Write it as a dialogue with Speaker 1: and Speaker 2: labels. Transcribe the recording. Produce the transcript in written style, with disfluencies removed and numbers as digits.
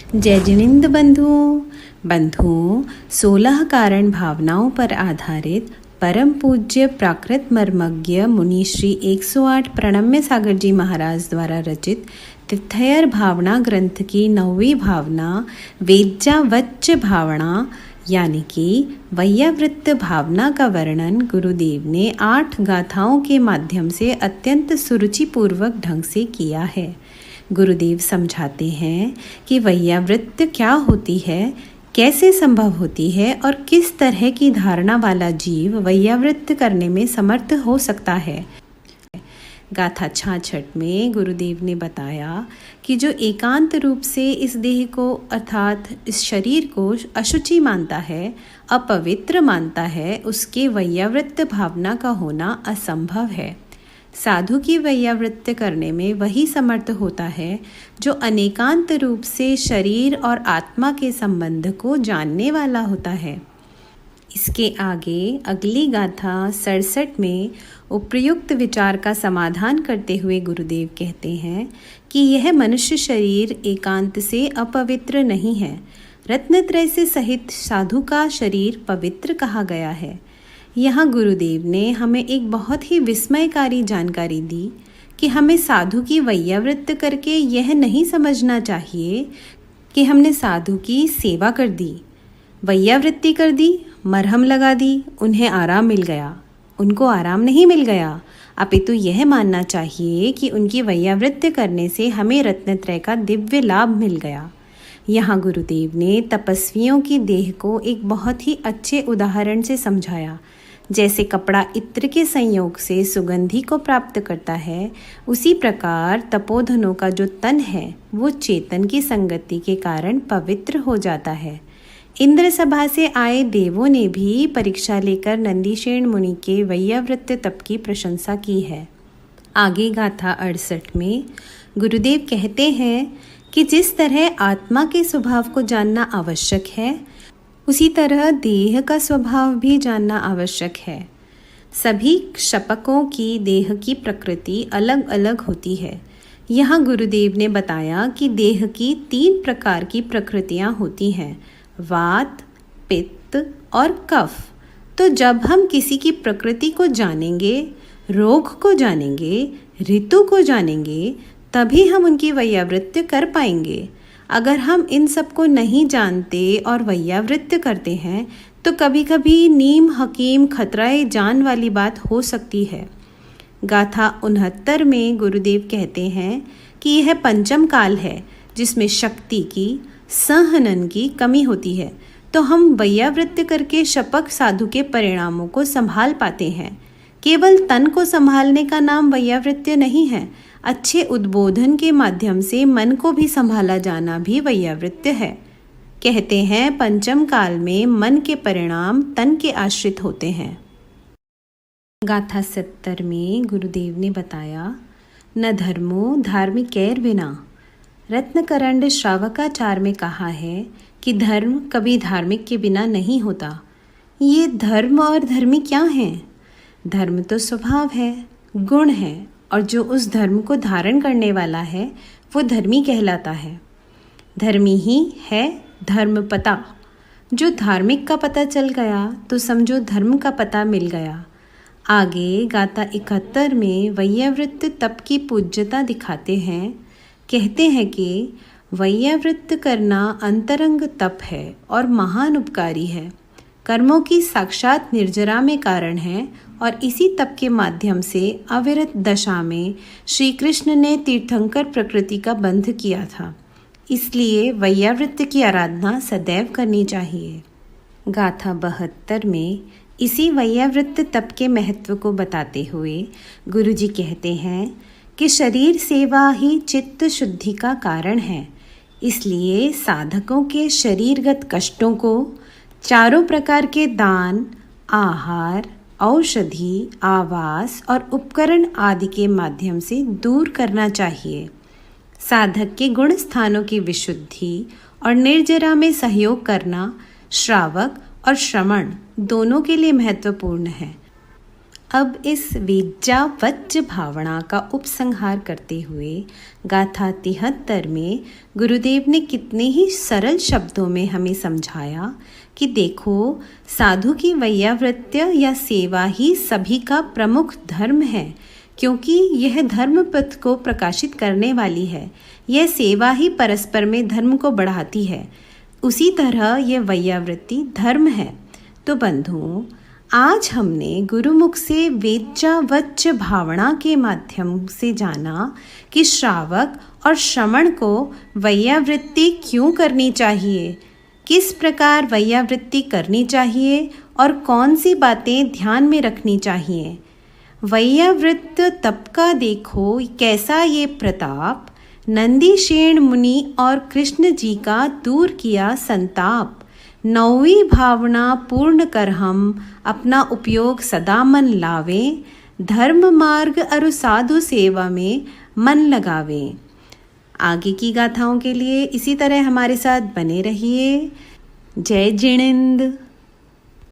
Speaker 1: जय जिनेंद्र बंधुओं 16 कारण भावनाओं पर आधारित परम पूज्य प्राकृत मर्मज्ञ मुनि श्री 108 प्रणम्य सागर जी महाराज द्वारा रचित तीर्थयर भावना ग्रंथ की 9वीं भावना वेज्जावच्च भावना यानी कि वैयावृत्त भावना का वर्णन गुरुदेव ने 8 गाथाओं के माध्यम से अत्यंत सुरुचिपूर्वक ढंग से किया है। गुरुदेव समझाते हैं कि वैयावृत्त क्या होती है, कैसे संभव होती है और किस तरह की धारणा वाला जीव वैयावृत्त करने में समर्थ हो सकता है। गाथा 66 में गुरुदेव ने बताया कि जो एकांत रूप से इस देह को अर्थात इस शरीर को अशुचि मानता है, अपवित्र मानता है, उसके वैयावृत्त भावना का होना असंभव है। साधु की वैयावृत्त करने में वही समर्थ होता है जो अनेकांत रूप से शरीर और आत्मा के संबंध को जानने वाला होता है। इसके आगे अगली गाथा 67 में उपर्युक्त विचार का समाधान करते हुए गुरुदेव कहते हैं कि यह मनुष्य शरीर एकांत से अपवित्र नहीं है। रत्नत्रय से सहित साधु का शरीर पवित्र कहा गया है। यहाँ गुरुदेव ने हमें एक बहुत ही विस्मयकारी जानकारी दी कि हमें साधु की वैयावृत्त करके यह नहीं समझना चाहिए कि हमने साधु की सेवा कर दी, वैयावृत्ति कर दी, मरहम लगा दी, उन्हें आराम मिल गया। उनको आराम नहीं मिल गया, अपितु यह मानना चाहिए कि उनकी वैयावृत्त करने से हमें रत्नत्रय का दिव्य लाभ मिल गया। यहाँ गुरुदेव ने तपस्वियों की देह को एक बहुत ही अच्छे उदाहरण से समझाया। जैसे कपड़ा इत्र के संयोग से सुगंधि को प्राप्त करता है, उसी प्रकार तपोधनों का जो तन है वो चेतन की संगति के कारण पवित्र हो जाता है। इंद्र सभा से आए देवों ने भी परीक्षा लेकर नंदीशेन मुनि के वैयावृत्त तप की प्रशंसा की है। आगे गाथा 68 में गुरुदेव कहते हैं कि जिस तरह आत्मा के स्वभाव को जानना आवश्यक है, उसी तरह देह का स्वभाव भी जानना आवश्यक है। सभी शपकों की देह की प्रकृति अलग अलग होती है। यहाँ गुरुदेव ने बताया कि देह की 3 प्रकार की प्रकृतियाँ होती हैं, वात, पित्त और कफ। तो जब हम किसी की प्रकृति को जानेंगे, रोग को जानेंगे, ऋतु को जानेंगे, तभी हम उनकी वैयावृत्त कर पाएंगे। अगर हम इन सब को नहीं जानते और वैयावृत्त करते हैं तो कभी कभी नीम हकीम खतराए जान वाली बात हो सकती है। गाथा 69 में गुरुदेव कहते हैं कि यह पंचम काल है जिसमें शक्ति की, सहनन की कमी होती है, तो हम वैयावृत्त करके शपक साधु के परिणामों को संभाल पाते हैं। केवल तन को संभालने का नाम वैयावृत्य नहीं है। अच्छे उद्बोधन के माध्यम से मन को भी संभाला जाना भी वैयावृत्य है। कहते हैं पंचम काल में मन के परिणाम तन के आश्रित होते हैं। गाथा 70 में गुरुदेव ने बताया, न धर्मो धार्मिकैर बिना। रत्नकरंड श्रावकाचार में कहा है कि धर्म कभी धार्मिक के बिना नहीं होता। ये धर्म और धर्मी क्या हैं? धर्म तो स्वभाव है, गुण है, और जो उस धर्म को धारण करने वाला है वो धर्मी कहलाता है। धर्मी ही है धर्म पता। जो धार्मिक का पता चल गया तो समझो धर्म का पता मिल गया। आगे गाथा 71 में वैयावृत्त तप की पूज्यता दिखाते हैं। कहते हैं कि वैयावृत्त करना अंतरंग तप है और महान उपकारी है। कर्मों की साक्षात निर्जरा में कारण है और इसी तप के माध्यम से अविरत दशा में श्री कृष्ण ने तीर्थंकर प्रकृति का बंध किया था। इसलिए वैयावृत्त की आराधना सदैव करनी चाहिए। गाथा 72 में इसी वैयावृत्त तप के महत्व को बताते हुए गुरुजी कहते हैं कि शरीर सेवा ही चित्त शुद्धि का कारण है। इसलिए साधकों के शरीरगत कष्टों को चारों प्रकार के दान, आहार, औषधि, आवास और उपकरण आदि के माध्यम से दूर करना चाहिए। साधक के गुण स्थानों की विशुद्धि और निर्जरा में सहयोग करना श्रावक और श्रमण दोनों के लिए महत्वपूर्ण है। अब इस वेज्जावज्ज भावना का उपसंहार करते हुए गाथा 73 में गुरुदेव ने कितने ही सरल शब्दों में हमें समझाया कि देखो, साधु की वैयावृत्य या सेवा ही सभी का प्रमुख धर्म है, क्योंकि यह धर्म पथ को प्रकाशित करने वाली है। यह सेवा ही परस्पर में धर्म को बढ़ाती है। उसी तरह यह वैयावृत्ति धर्म है। तो बंधुओं, आज हमने गुरुमुख से वेज्जावज्ज भावना के माध्यम से जाना कि श्रावक और श्रवण को वैयावृत्ति क्यों करनी चाहिए, किस प्रकार वैयावृत्ति करनी चाहिए और कौन सी बातें ध्यान में रखनी चाहिए। वैयावृत्त तप का देखो कैसा ये प्रताप, नंदीशेण मुनि और कृष्ण जी का दूर किया संताप। 9वीं भावना पूर्ण कर हम अपना उपयोग सदा मन लावें, धर्म मार्ग और साधु सेवा में मन लगावें। आगे की गाथाओं के लिए इसी तरह हमारे साथ बने रहिए। जय जिनेंद्र।